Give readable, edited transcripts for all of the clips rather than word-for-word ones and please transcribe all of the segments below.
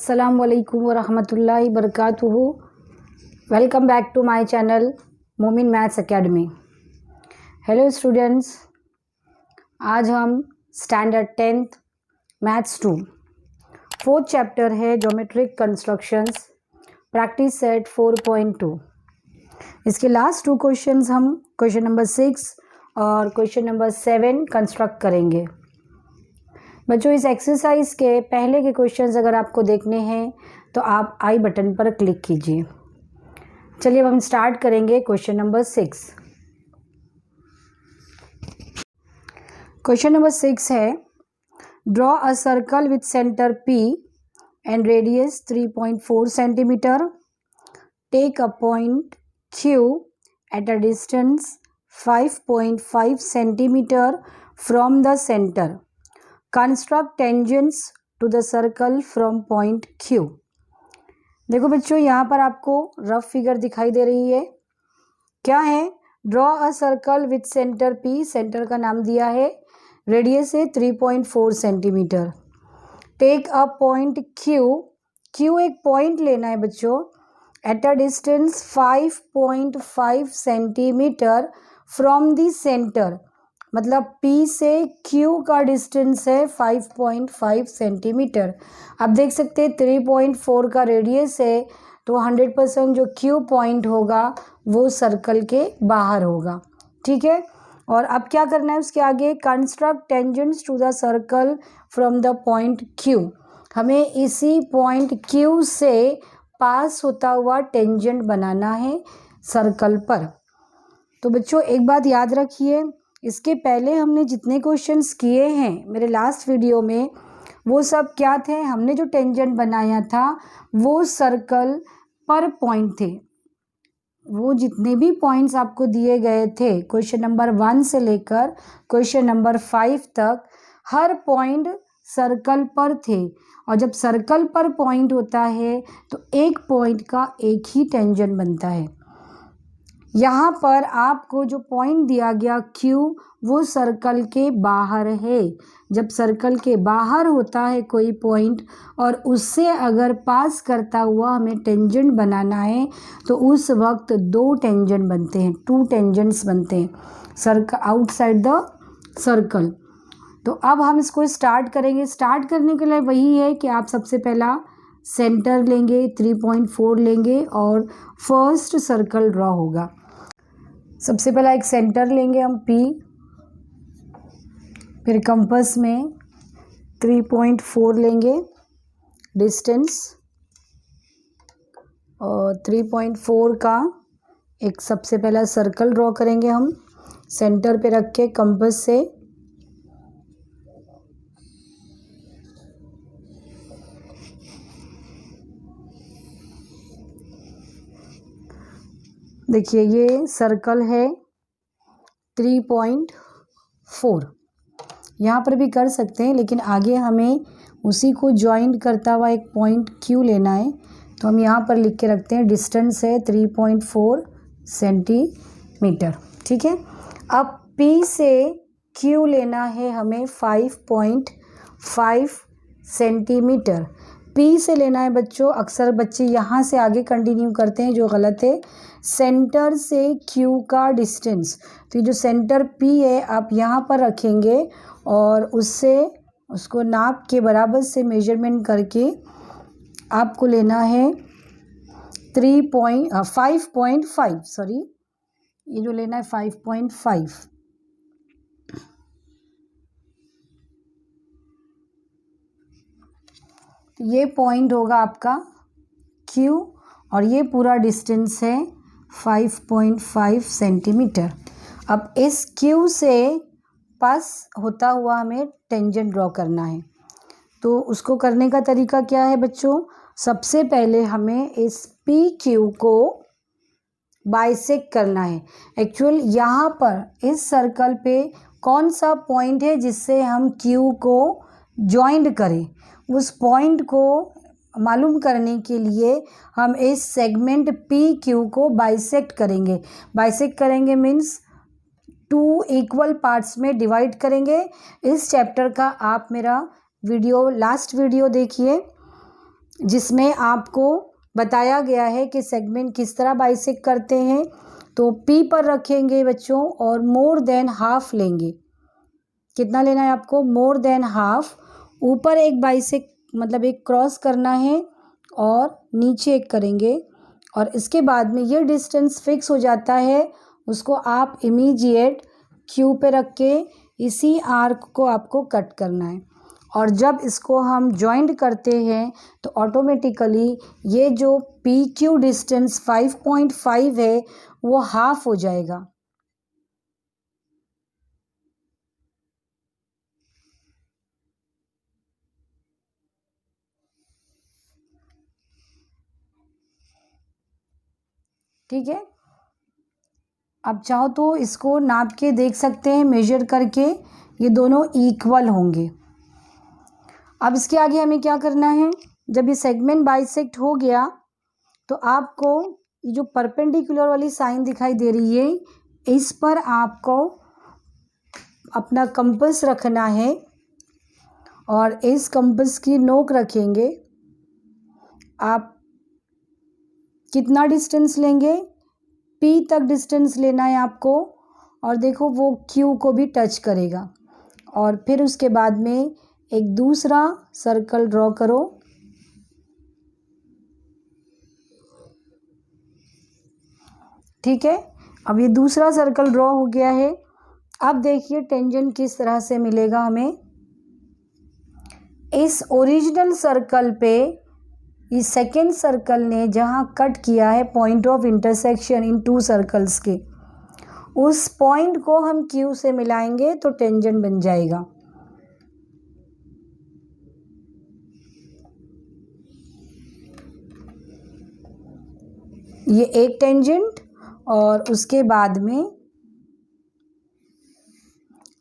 अस्सलाम वालेकुम वरहमतुल्लाहि बरकातुहू। Welcome back to my channel Momin maths academy. Hello students, आज हम standard 10th maths 2 fourth chapter है ज्योमेट्रिक कंस्ट्रक्शंस प्रैक्टिस सेट 4.2। इसके लास्ट 2 क्वेश्चंस हम क्वेश्चन नंबर 6 और क्वेश्चन नंबर 7 कंस्ट्रक्ट करेंगे। बच्चों, इस एक्सरसाइज के पहले के क्वेश्चंस अगर आपको देखने हैं तो आप आई बटन पर क्लिक कीजिए। चलिए अब हम स्टार्ट करेंगे क्वेश्चन नंबर 6। क्वेश्चन नंबर 6 है, draw a circle with centre P and radius 3.4 centimetre. Take a point Q at a distance 5.5 centimetre from the centre. Construct tangents to the circle from point Q। देखो बच्चों, यहाँ पर आपको rough figure दिखाई दे रही है। क्या है? Draw a circle with centre P, centre का नाम दिया है, रेडियस है 3.4 centimetre. Take a point Q एक पॉइंट लेना है बच्चों, at a distance 5.5 centimetre from the centre, मतलब P से Q का डिस्टेंस है 5.5 सेंटीमीटर। आप देख सकते हैं 3.4 का रेडियस है, तो 100% जो Q पॉइंट होगा वो सर्कल के बाहर होगा। ठीक है, और अब क्या करना है उसके आगे? Construct tangents to the circle from the point Q। हमें इसी पॉइंट Q से पास होता हुआ टेंजेंट बनाना है सर्कल पर। तो बच्चों एक बात याद रखिए, इसके पहले हमने जितने क्वेश्चंस किए हैं मेरे लास्ट वीडियो में, वो सब क्या थे? हमने जो टेंजेंट बनाया था वो सर्कल पर पॉइंट थे। वो जितने भी पॉइंट्स आपको दिए गए थे क्वेश्चन नंबर 1 से लेकर क्वेश्चन नंबर 5 तक, हर पॉइंट सर्कल पर थे। और जब सर्कल पर पॉइंट होता है तो एक पॉइंट का एक ही टेंजेंट बनता है। यहाँ पर आपको जो पॉइंट दिया गया Q, वो सर्कल के बाहर है। जब सर्कल के बाहर होता है कोई पॉइंट और उससे अगर पास करता हुआ हमें टेंजेंट बनाना है तो उस वक्त 2 टेंजेंट बनते हैं, 2 टेंजेंट्स बनते हैं सर्कल आउटसाइड द सर्कल। तो अब हम इसको स्टार्ट करेंगे। स्टार्ट करने के लिए वही है कि आप सबसे पहला सेंटर लेंगे, 3.4 लेंगे और फर्स्ट सर्कल ड्रॉ होगा। सबसे पहला एक सेंटर लेंगे हम P, फिर कंपास में 3.4 लेंगे डिस्टेंस, और 3.4 का एक सबसे पहला सर्कल ड्रॉ करेंगे हम सेंटर पे रख के कंपास से। देखिए ये सर्कल है 3.4। यहाँ पर भी कर सकते हैं, लेकिन आगे हमें उसी को ज्वाइंट करता हुआ एक पॉइंट Q लेना है, तो हम यहाँ पर लिख के रखते हैं डिस्टेंस है 3.4 सेंटीमीटर। ठीक है, अब P से Q लेना है हमें 5.5 सेंटीमीटर। P से लेना है बच्चों, अक्सर बच्चे यहाँ से आगे कंटिन्यू करते हैं, जो गलत है। सेंटर से Q का डिस्टेंस, तो ये जो सेंटर P है आप यहाँ पर रखेंगे और उससे उसको नाप के बराबर से मेजरमेंट करके आपको लेना है 5.5, सॉरी ये जो लेना है 5.5। ये पॉइंट होगा आपका Q और ये पूरा डिस्टेंस है 5.5 सेंटीमीटर। अब इस Q से पास होता हुआ हमें टेंजेंट ड्रॉ करना है। तो उसको करने का तरीका क्या है बच्चों? सबसे पहले हमें इस PQ को बाइसेक्ट करना है। एक्चुअल यहाँ पर इस सर्कल पे कौन सा पॉइंट है जिससे हम Q को ज्वाइंट करें, उस पॉइंट को मालूम करने के लिए हम इस सेगमेंट PQ को बाइसेक्ट करेंगे। बाइसेक्ट करेंगे मीन्स 2 इक्वल पार्ट्स में डिवाइड करेंगे। इस चैप्टर का आप मेरा वीडियो लास्ट वीडियो देखिए, जिसमें आपको बताया गया है कि सेगमेंट किस तरह बाइसेक्ट करते हैं। तो P पर रखेंगे बच्चों और मोर देन हाफ लेंगे। कितना लेना है आपको? More than half. ऊपर एक बाइसेक्ट मतलब एक क्रॉस करना है और नीचे एक करेंगे, और इसके बाद में ये डिस्टेंस फिक्स हो जाता है। उसको आप इमीडिएट Q पे रख के इसी आर्क को आपको कट करना है, और जब इसको हम जॉइंट करते हैं तो ऑटोमेटिकली ये जो PQ डिस्टेंस 5.5 है वो हाफ हो जाएगा। ठीक है, अब चाहो तो इसको नाप के देख सकते हैं, मेजर करके ये दोनों इक्वल होंगे। अब इसके आगे हमें क्या करना है? जब ये सेगमेंट बाइसेक्ट हो गया तो आपको ये जो परपेंडिकुलर वाली साइन दिखाई दे रही है, इस पर आपको अपना कंपास रखना है और इस कंपास की नोक रखेंगे। आप कितना डिस्टेंस लेंगे? P तक डिस्टेंस लेना है आपको, और देखो वो Q को भी टच करेगा। और फिर उसके बाद में एक दूसरा सर्कल ड्रॉ करो। ठीक है, अब ये दूसरा सर्कल ड्रॉ हो गया है। अब देखिए टेंजेंट किस तरह से मिलेगा हमें। इस ओरिजिनल सर्कल पे इस सेकेंड सर्कल ने जहाँ कट किया है point of intersection in to circles के, उस पॉइंट को हम Q से मिलाएंगे तो टेंजेंट बन जाएगा। ये एक टेंजेंट और उसके बाद में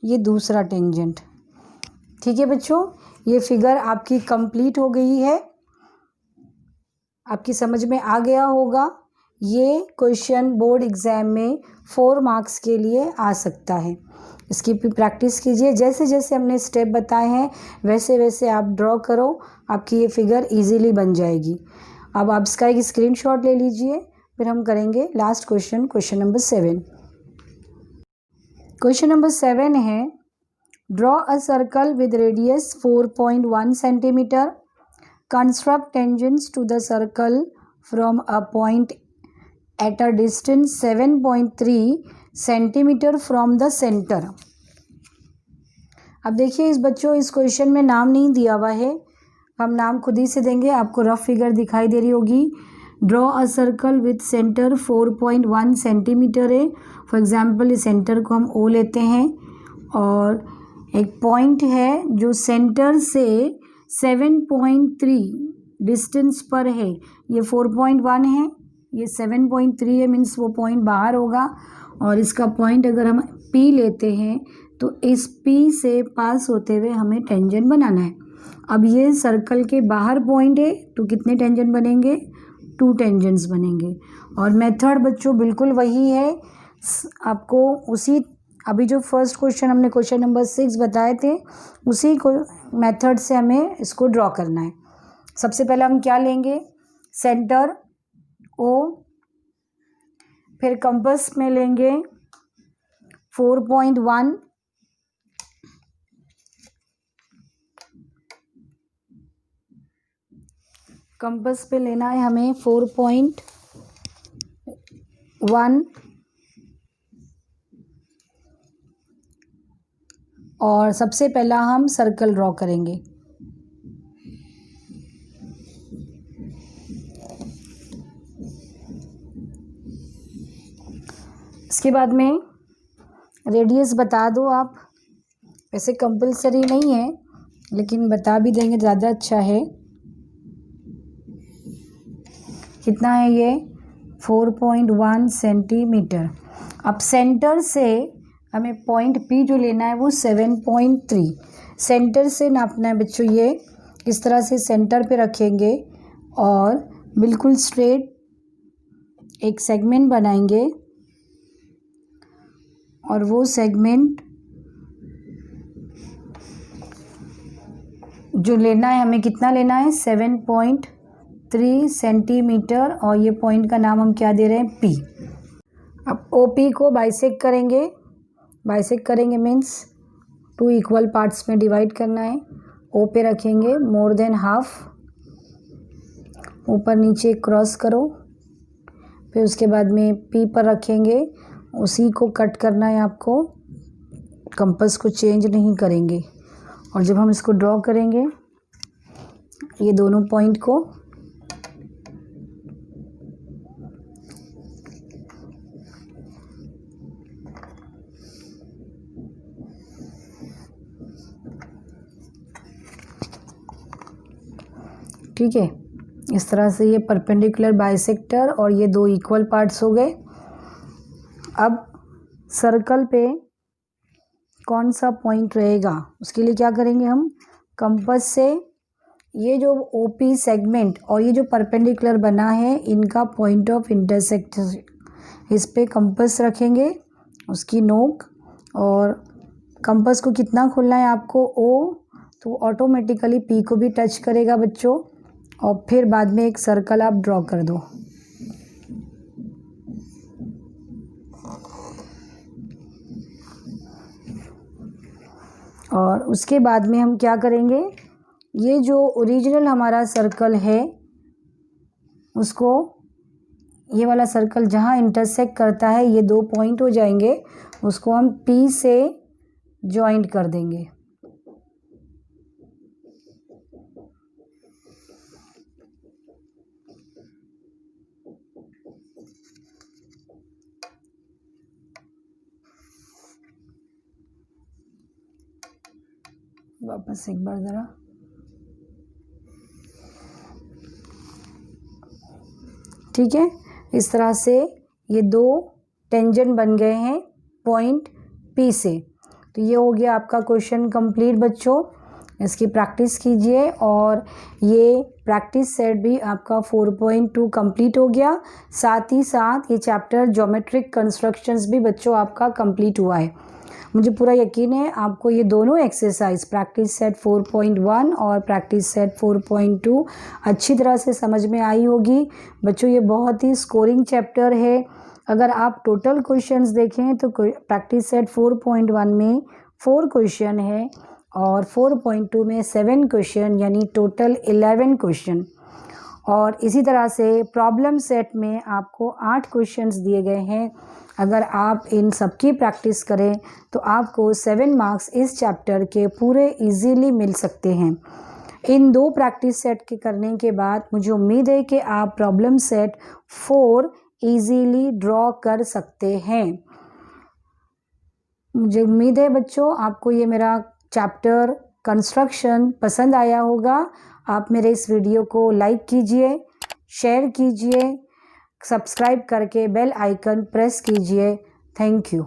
ये दूसरा टेंजेंट। ठीक है बच्चों, ये फिगर आपकी कंप्लीट हो गई है। आपकी समझ में आ गया होगा। ये क्वेश्चन बोर्ड एग्ज़ाम में 4 मार्क्स के लिए आ सकता है। इसकी भी प्रैक्टिस कीजिए। जैसे जैसे हमने स्टेप बताए हैं वैसे वैसे आप ड्रॉ करो, आपकी ये फिगर इजीली बन जाएगी। अब आप इसका एक स्क्रीनशॉट ले लीजिए, फिर हम करेंगे last question, question number 7। Question number 7 है, draw a circle with radius 4.1 centimetre. Construct tangents to the circle from a point at a distance 7.3 centimetre from the center। अब देखिए इस बच्चों, इस क्वेश्चन में नाम नहीं दिया हुआ है, हम नाम खुद ही से देंगे। आपको रफ फिगर दिखाई दे रही होगी। Draw a circle with centre 4.1 centimetre है। फॉर एग्जांपल इस सेंटर को हम O लेते हैं, और एक पॉइंट है जो सेंटर से 7.3 डिस्टेंस पर है। ये 4.1 है, ये 7.3 है, मीन्स वो पॉइंट बाहर होगा। और इसका पॉइंट अगर हम P लेते हैं तो इस P से पास होते हुए हमें टेंजेंट बनाना है। अब ये सर्कल के बाहर पॉइंट है तो कितने टेंजेंट बनेंगे? 2 टेंजेंट्स बनेंगे। और मेथड बच्चों बिल्कुल वही है, आपको उसी अभी जो फर्स्ट क्वेश्चन हमने क्वेश्चन नंबर 6 बताए थे उसी को मेथड से हमें इसको ड्रॉ करना है। सबसे पहले हम क्या लेंगे? सेंटर O, फिर कंपास में लेंगे 4.1, कंपास पे लेना है हमें 4.1, और सबसे पहला हम सर्कल ड्रॉ करेंगे। इसके बाद में रेडियस बता दो आप, वैसे कंपलसरी नहीं है लेकिन बता भी देंगे ज़्यादा अच्छा है। कितना है ये? 4.1 सेंटीमीटर। अब सेंटर से हमें पॉइंट P जो लेना है वो 7.3 सेंटर से नापना है बच्चों। ये इस तरह से सेंटर पे रखेंगे और बिल्कुल स्ट्रेट एक सेगमेंट बनाएंगे, और वो सेगमेंट जो लेना है हमें, कितना लेना है? 7.3 3 सेंटीमीटर और ये पॉइंट का नाम हम क्या दे रहे हैं, P। अब OP को बाइसेक्ट करेंगे मीन्स 2 इक्वल पार्ट्स में डिवाइड करना है। O पे रखेंगे मोर देन हाफ, ऊपर नीचे क्रॉस करो, फिर उसके बाद में P पर रखेंगे, उसी को कट करना है आपको, कंपास को चेंज नहीं करेंगे। और जब हम इसको ड्रॉ करेंगे ये दोनों पॉइंट को, ठीक है, इस तरह से ये परपेंडिकुलर बाइसेक्टर और ये 2 इक्वल पार्ट्स हो गए। अब सर्कल पे कौन सा पॉइंट रहेगा उसके लिए क्या करेंगे हम, कंपास से ये जो OP सेगमेंट और ये जो परपेंडिकुलर बना है इनका पॉइंट ऑफ इंटरसेक्शन, इस पे कंपास रखेंगे, उसकी नोक, और कंपास को कितना खोलना है आपको, O, तो ऑटोमेटिकली P को भी टच करेगा बच्चों। और फिर बाद में एक सर्कल आप ड्रॉ कर दो। और उसके बाद में हम क्या करेंगे, ये जो ओरिजिनल हमारा सर्कल है उसको, ये वाला सर्कल जहाँ इंटरसेक्ट करता है ये 2 पॉइंट हो जाएंगे, उसको हम P से जॉइंट कर देंगे। वापस एक बार ज़रा, ठीक है, इस तरह से ये 2 टेंजेंट बन गए हैं पॉइंट P से। तो ये हो गया आपका क्वेश्चन कंप्लीट बच्चों। इसकी प्रैक्टिस कीजिए और ये प्रैक्टिस सेट भी आपका 4.2 कंप्लीट हो गया। साथ ही साथ ये चैप्टर ज्योमेट्रिक कंस्ट्रक्शंस भी बच्चों आपका कंप्लीट हुआ है। मुझे पूरा यकीन है आपको ये दोनों एक्सरसाइज प्रैक्टिस सेट 4.1 और प्रैक्टिस सेट 4.2 अच्छी तरह से समझ में आई होगी। बच्चों ये बहुत ही स्कोरिंग चैप्टर है। अगर आप टोटल क्वेश्चंस देखें तो प्रैक्टिस सेट 4.1 में 4 क्वेश्चन है और 4.2 में 7 क्वेश्चन, यानी टोटल 11 क्वेश्चन। और इसी तरह से प्रॉब्लम सेट में आपको 8 क्वेश्चंस दिए गए हैं। अगर आप इन सब की प्रैक्टिस करें तो आपको 7 मार्क्स इस चैप्टर के पूरे इजीली मिल सकते हैं। इन 2 प्रैक्टिस सेट के करने के बाद मुझे उम्मीद है कि आप प्रॉब्लम सेट 4 इजीली ड्रॉ कर सकते हैं। मुझे उम्मीद है बच्चों आपको ये मेरा चैप्टर कंस्ट्रक्शन पसंद आया होगा। आप मेरे इस वीडियो को लाइक कीजिए, शेयर कीजिए, सब्सक्राइब करके बेल आइकन प्रेस कीजिए। Thank you.